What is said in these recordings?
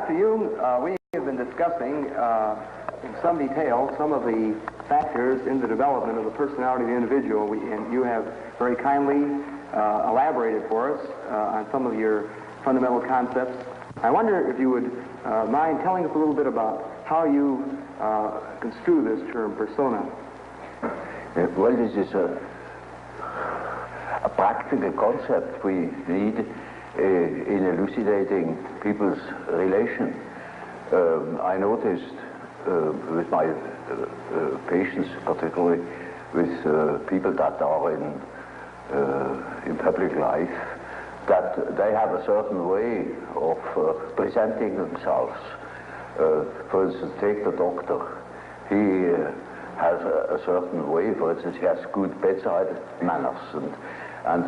Dr. Jung, we have been discussing in some detail some of the factors in the development of the personality of the individual, and you have very kindly elaborated for us on some of your fundamental concepts. I wonder if you would mind telling us a little bit about how you construe this term, persona. Well, this is a practical concept we need in elucidating people's relation. I noticed with my patients, particularly with people that are in public life, that they have a certain way of presenting themselves. For instance, take the doctor. He has a certain way. For instance, he has good bedside manners, and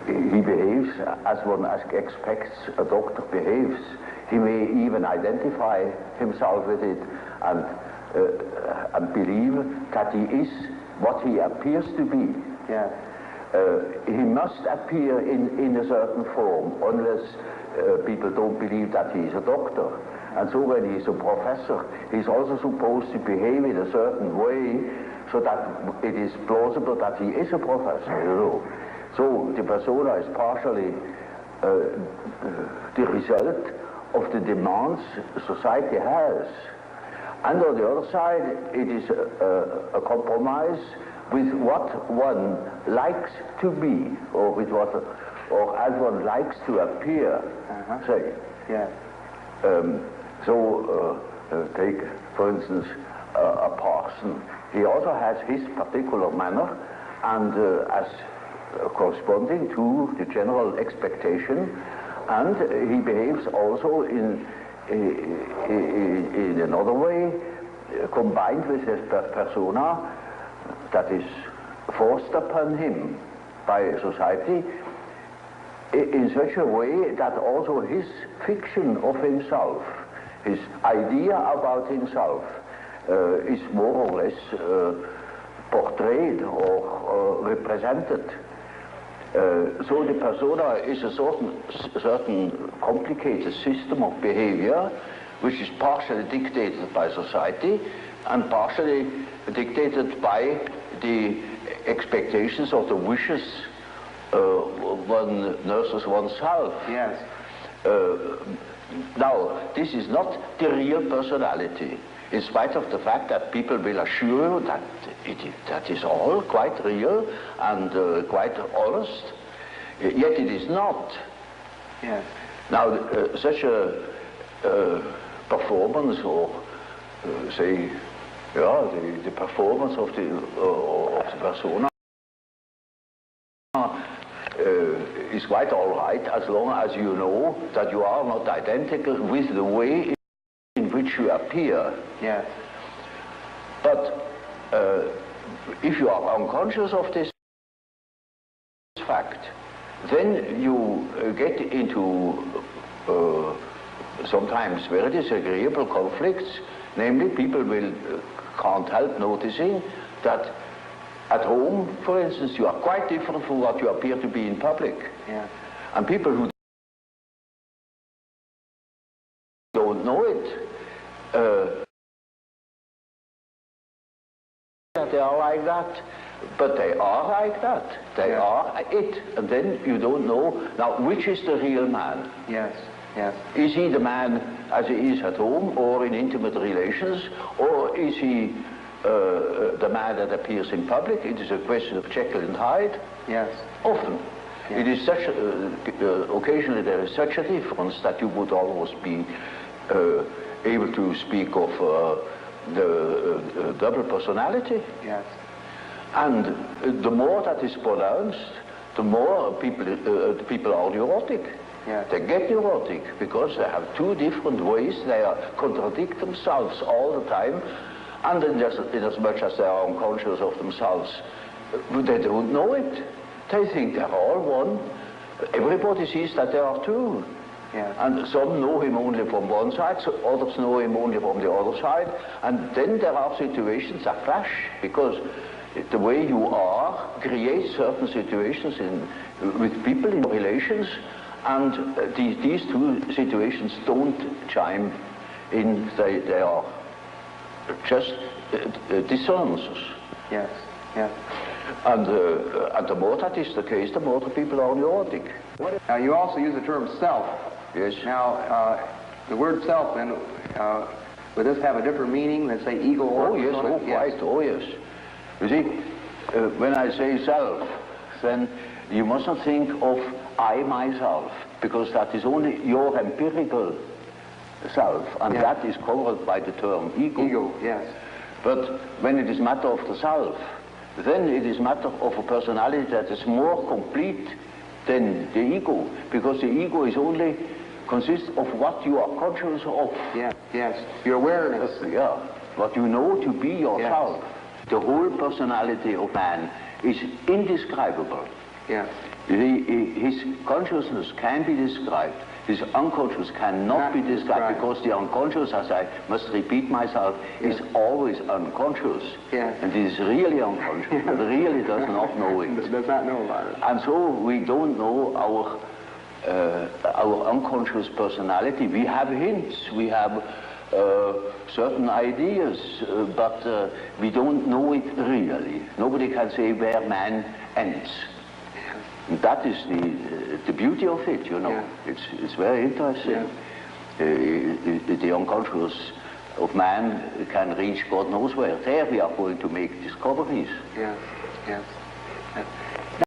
he behaves as one expects a doctor behaves. He may even identify himself with it and believe that he is what he appears to be. Yeah. He must appear in a certain form, unless people don't believe that he is a doctor. And so when he is a professor, he's also supposed to behave in a certain way so that it is plausible that he is a professor, you know. So the persona is partially the result of the demands society has. And on the other side, it is a compromise with what one likes to be, or with what, or as one likes to appear. Say. Yeah. Take, for instance, a parson. He also has his particular manner, and as corresponding to the general expectation, and he behaves also in another way, combined with his persona that is forced upon him by society in such a way that also his fiction of himself, his idea about himself, is more or less portrayed or represented. So the persona is a certain complicated system of behavior which is partially dictated by society and partially dictated by the expectations or the wishes one nurses oneself. Yes. Now, this is not the real personality, in spite of the fact that people will assure you that that is all quite real and quite honest, yet it is not. Yes. Now, such a performance, or say, the performance of the persona is quite all right, as long as you know that you are not identical with the way in which you appear. Yes. But if you are unconscious of this fact, then you get into sometimes very disagreeable conflicts. Namely, people can't help noticing that at home, for instance, you are quite different from what you appear to be in public. Yeah. And people who don't know it, that they are like that, but they are like that. They are it, and then you don't know, now, which is the real man? Yes, yes. Is he the man as he is at home, or in intimate relations, or is he the man that appears in public? It is a question of Jekyll and Hyde. Yes. Often. Yes. It is such occasionally there is such a difference that you would almost be able to speak of the double personality. Yes. And the more that is pronounced, the more people are neurotic. Yes. They get neurotic because they have two different ways. They contradict themselves all the time, and in as much as they are unconscious of themselves, they don't know it. They think they're all one. Everybody sees that they are two. Yes. And some know him only from one side, so others know him only from the other side, and then there are situations that clash, because the way you are creates certain situations with people in relations, And these two situations don't chime in, they are just dissonances. Yes, yes. And the more that is the case, the more the people are neurotic. Now, you also use the term self. Yes. Now, the word self, then, would this have a different meaning than, say, ego or... Oh, yes, oh, quite, oh, yes. You see, when I say self, then you must not think of I, myself, because that is only your empirical self, and that is covered by the term ego. Ego, yes. But when it is matter of the self, then it is matter of a personality that is more complete than the ego, because the ego is only consists of what you are conscious of. Yes, yes. Your awareness. Yeah, what you know to be yourself. Yes. The whole personality of man is indescribable. Yes. His consciousness can be described. His unconscious cannot be described, because the unconscious, as I must repeat myself, is always unconscious. Yes. And it is really unconscious. It really does not know it. Does not know about it. And so we don't know our unconscious personality. We have hints, we have certain ideas, but we don't know it really. Nobody can say where man ends. That is the beauty of it, you know. Yeah. It's very interesting. Yeah. The unconscious of man can reach God knows where. There we are going to make discoveries. Yes, yes.